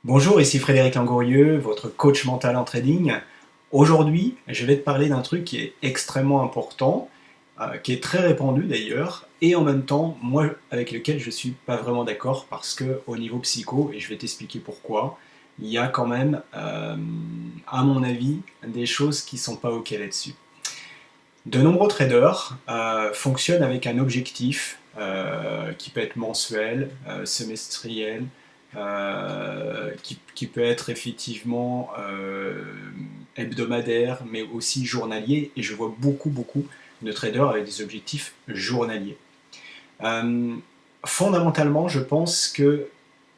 Bonjour, ici Frédéric Langourieux, votre coach mental en trading. Aujourd'hui, je vais te parler d'un truc qui est extrêmement important, qui est très répandu d'ailleurs, et en même temps, moi, avec lequel je ne suis pas vraiment d'accord, parce que au niveau psycho, et je vais t'expliquer pourquoi, il y a quand même, à mon avis, des choses qui ne sont pas OK là-dessus. De nombreux traders fonctionnent avec un objectif qui peut être mensuel, semestriel, qui peut être effectivement hebdomadaire, mais aussi journalier. Et je vois beaucoup de traders avec des objectifs journaliers. Euh, Fondamentalement, je pense que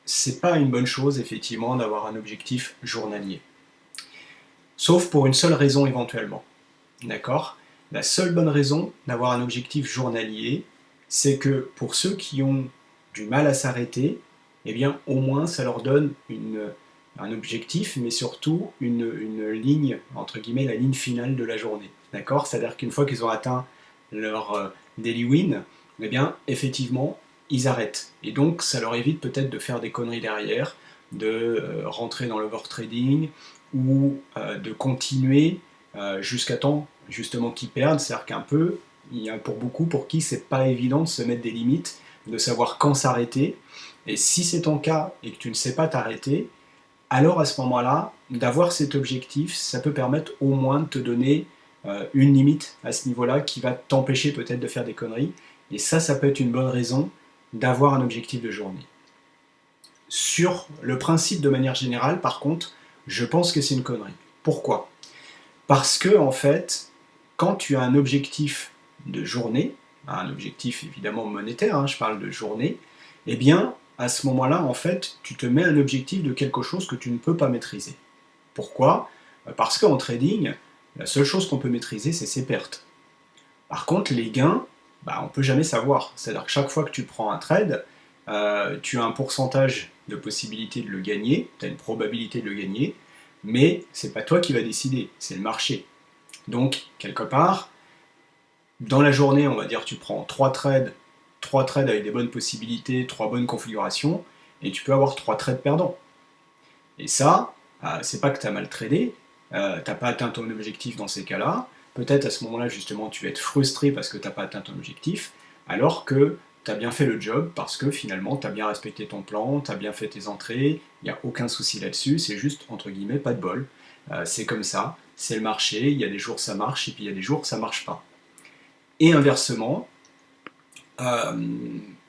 c'est pas une bonne chose, effectivement, d'avoir un objectif journalier. Sauf pour une seule raison éventuellement. D'accord? La seule bonne raison d'avoir un objectif journalier, c'est que pour ceux qui ont du mal à s'arrêter, eh bien au moins ça leur donne un objectif, mais surtout une ligne, entre guillemets, la ligne finale de la journée. D'accord? C'est-à-dire qu'une fois qu'ils ont atteint leur daily win, eh bien effectivement, ils arrêtent. Et donc ça leur évite peut-être de faire des conneries derrière, de rentrer dans l'overtrading ou de continuer jusqu'à temps justement qu'ils perdent. C'est-à-dire qu'un peu, il y a pour beaucoup pour qui c'est pas évident de se mettre des limites, de savoir quand s'arrêter. Et si c'est ton cas et que tu ne sais pas t'arrêter, alors à ce moment-là, d'avoir cet objectif, ça peut permettre au moins de te donner une limite à ce niveau-là qui va t'empêcher peut-être de faire des conneries. Et ça peut être une bonne raison d'avoir un objectif de journée. Sur le principe de manière générale, par contre, je pense que c'est une connerie. Pourquoi? Parce que, en fait, quand tu as un objectif de journée, un objectif évidemment monétaire, hein, je parle de journée, eh bien, à ce moment-là, en fait, tu te mets un objectif de quelque chose que tu ne peux pas maîtriser. Pourquoi? Parce qu'en trading, la seule chose qu'on peut maîtriser, c'est ses pertes. Par contre, les gains, on ne peut jamais savoir. C'est-à-dire que chaque fois que tu prends un trade, tu as un pourcentage de possibilité de le gagner, tu as une probabilité de le gagner, mais c'est pas toi qui va décider, c'est le marché. Donc, quelque part, dans la journée, on va dire tu prends 3 trades avec des bonnes possibilités, 3 bonnes configurations, et tu peux avoir 3 trades perdants. Et ça, c'est pas que tu as mal tradé, t'as pas atteint ton objectif dans ces cas-là, peut-être à ce moment-là justement tu vas être frustré parce que t'as pas atteint ton objectif, alors que tu as bien fait le job parce que finalement tu as bien respecté ton plan, tu as bien fait tes entrées, il n'y a aucun souci là-dessus, c'est juste entre guillemets pas de bol. C'est comme ça, c'est le marché, il y a des jours ça marche et puis il y a des jours ça marche pas. Et inversement, euh,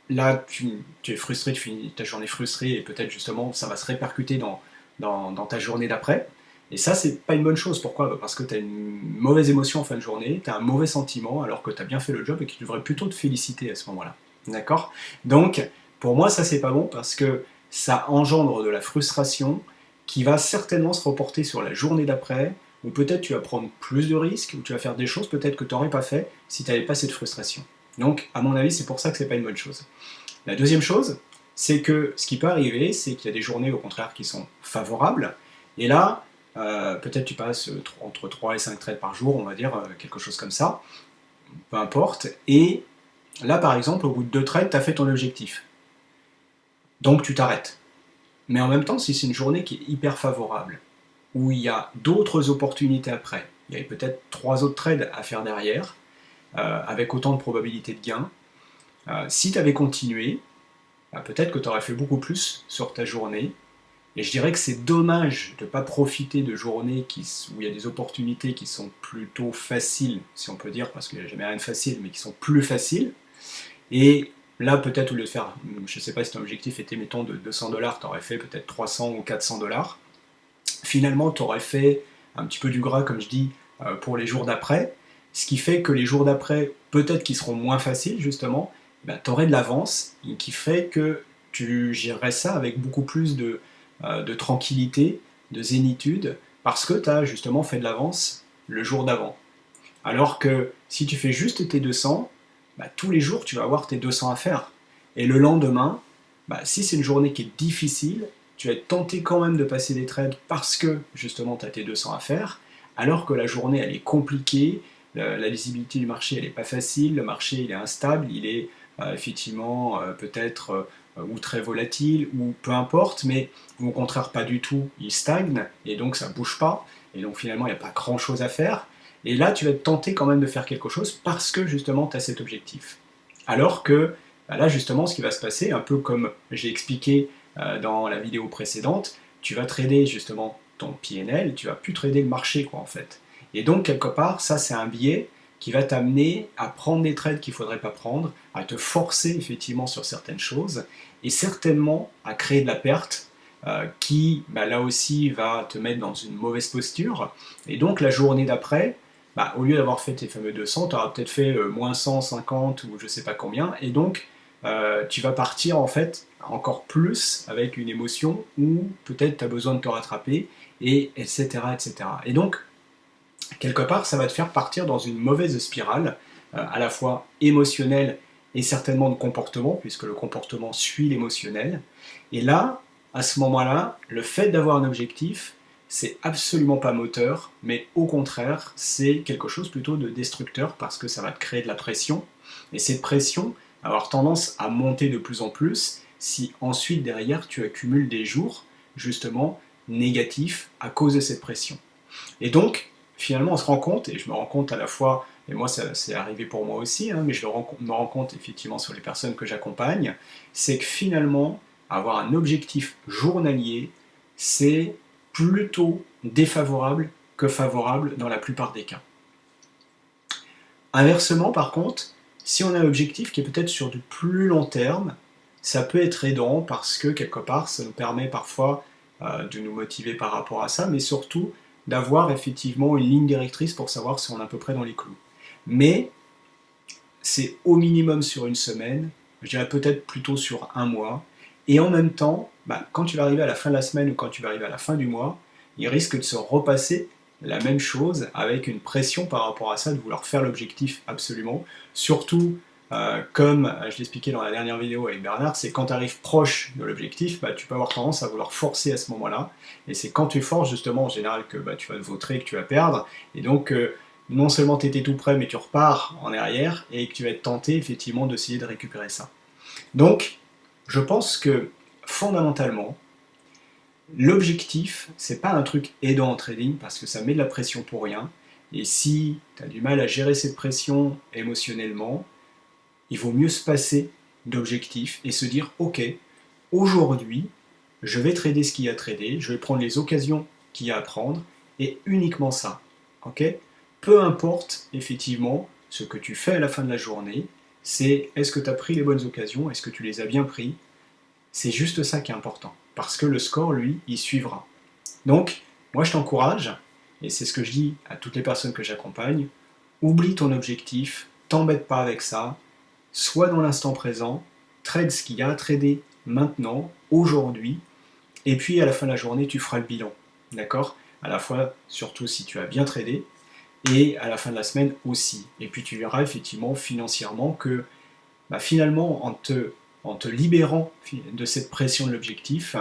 là tu es frustré, tu finis ta journée frustrée et peut-être justement ça va se répercuter dans ta journée d'après. Et ça, c'est pas une bonne chose. Pourquoi? Parce que tu as une mauvaise émotion en fin de journée, tu as un mauvais sentiment alors que tu as bien fait le job et que tu devrais plutôt te féliciter à ce moment-là. D'accord? Donc, pour moi, ça, c'est pas bon parce que ça engendre de la frustration qui va certainement se reporter sur la journée d'après, ou peut-être tu vas prendre plus de risques, ou tu vas faire des choses peut-être que tu n'aurais pas fait si tu n'avais pas cette frustration. Donc, à mon avis, c'est pour ça que c'est pas une bonne chose. La deuxième chose, c'est que ce qui peut arriver, c'est qu'il y a des journées au contraire qui sont favorables, et là, peut-être tu passes entre 3 et 5 trades par jour, on va dire, quelque chose comme ça, peu importe, et là par exemple, au bout de 2 trades, tu as fait ton objectif. Donc tu t'arrêtes. Mais en même temps, si c'est une journée qui est hyper favorable, où il y a d'autres opportunités après, il y avait peut-être 3 autres trades à faire derrière, avec autant de probabilité de gain, si tu avais continué, peut-être que tu aurais fait beaucoup plus sur ta journée. Et je dirais que c'est dommage de ne pas profiter de journées où il y a des opportunités qui sont plutôt faciles, si on peut dire, parce qu'il n'y a jamais rien de facile, mais qui sont plus faciles. Et là, peut-être au lieu de faire, je ne sais pas si ton objectif était, mettons, de 200 $, tu aurais fait peut-être 300 ou 400 $. Finalement, tu aurais fait un petit peu du gras, comme je dis, pour les jours d'après. Ce qui fait que les jours d'après, peut-être qu'ils seront moins faciles, justement, tu aurais de l'avance, qui fait que tu gérerais ça avec beaucoup plus de tranquillité, de zénitude, parce que tu as justement fait de l'avance le jour d'avant. Alors que si tu fais juste tes 200, tous les jours tu vas avoir tes 200 à faire. Et le lendemain, si c'est une journée qui est difficile, tu vas être tenté quand même de passer des trades parce que justement tu as tes 200 à faire, alors que la journée elle est compliquée, la lisibilité du marché elle n'est pas facile, le marché il est instable, il est effectivement peut-être ou très volatile, ou peu importe, mais au contraire pas du tout, il stagne, et donc ça bouge pas, et donc finalement il n'y a pas grand chose à faire, et là tu vas être tenté quand même de faire quelque chose parce que justement tu as cet objectif. Alors que bah là justement ce qui va se passer, un peu comme j'ai expliqué dans la vidéo précédente, tu vas trader justement ton PNL, tu vas plus trader le marché quoi en fait. Et donc quelque part ça c'est un biais qui va t'amener à prendre des trades qu'il ne faudrait pas prendre, à te forcer effectivement sur certaines choses, et certainement à créer de la perte, qui bah, là aussi va te mettre dans une mauvaise posture, et donc la journée d'après, bah, au lieu d'avoir fait tes fameux 200, tu auras peut-être fait moins 150 ou je sais pas combien, et donc tu vas partir en fait encore plus avec une émotion où peut-être tu as besoin de te rattraper, et etc. etc. Et donc, quelque part, ça va te faire partir dans une mauvaise spirale, à la fois émotionnelle et certainement de comportement, puisque le comportement suit l'émotionnel. Et là, à ce moment-là, le fait d'avoir un objectif, c'est absolument pas moteur, mais au contraire, c'est quelque chose plutôt de destructeur, parce que ça va te créer de la pression, et cette pression va avoir tendance à monter de plus en plus si ensuite derrière tu accumules des jours justement négatifs à cause de cette pression. Et donc, finalement, on se rend compte, et je me rends compte à la fois, et moi c'est arrivé pour moi aussi, hein, mais me rends compte effectivement sur les personnes que j'accompagne, c'est que finalement, avoir un objectif journalier, c'est plutôt défavorable que favorable dans la plupart des cas. Inversement, par contre, si on a un objectif qui est peut-être sur du plus long terme, ça peut être aidant parce que quelque part, ça nous permet parfois de nous motiver par rapport à ça, mais surtout d'avoir effectivement une ligne directrice pour savoir si on est à peu près dans les clous. Mais c'est au minimum sur une semaine, je dirais peut-être plutôt sur un mois, et en même temps, bah, quand tu vas arriver à la fin de la semaine ou quand tu vas arriver à la fin du mois, il risque de se repasser la même chose avec une pression par rapport à ça, de vouloir faire l'objectif absolument. Surtout, comme je l'expliquais dans la dernière vidéo avec Bernard, c'est quand tu arrives proche de l'objectif, bah, tu peux avoir tendance à vouloir forcer à ce moment-là. Et c'est quand tu forces justement en général que bah, tu vas te vautrer, que tu vas perdre. Et donc, non seulement tu étais tout prêt, mais tu repars en arrière et que tu vas être tenté effectivement d'essayer de récupérer ça. Donc, je pense que fondamentalement, l'objectif, c'est pas un truc aidant en trading parce que ça met de la pression pour rien. Et si tu as du mal à gérer cette pression émotionnellement, il vaut mieux se passer d'objectif et se dire ok, aujourd'hui, je vais trader ce qu'il y a à trader, je vais prendre les occasions qu'il y a à prendre et uniquement ça. Ok? Peu importe effectivement ce que tu fais à la fin de la journée, c'est est-ce que tu as pris les bonnes occasions, est-ce que tu les as bien pris, c'est juste ça qui est important. Parce que le score, lui, il suivra. Donc, moi, je t'encourage, et c'est ce que je dis à toutes les personnes que j'accompagne, oublie ton objectif, t'embête pas avec ça, sois dans l'instant présent, trade ce qu'il y a à trader maintenant, aujourd'hui, et puis à la fin de la journée, tu feras le bilan. D'accord? À la fois, surtout si tu as bien tradé, et à la fin de la semaine aussi. Et puis tu verras effectivement financièrement que bah, finalement, en te libérant de cette pression de l'objectif,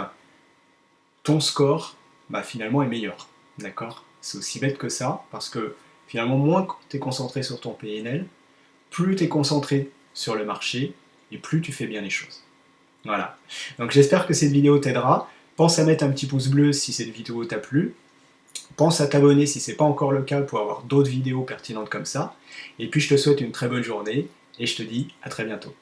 ton score bah, finalement est meilleur. D'accord? C'est aussi bête que ça, parce que finalement, moins tu es concentré sur ton PNL, plus tu es concentré sur le marché, et plus tu fais bien les choses. Voilà. Donc j'espère que cette vidéo t'aidera. Pense à mettre un petit pouce bleu si cette vidéo t'a plu. Pense à t'abonner si ce n'est pas encore le cas pour avoir d'autres vidéos pertinentes comme ça. Et puis je te souhaite une très bonne journée et je te dis à très bientôt.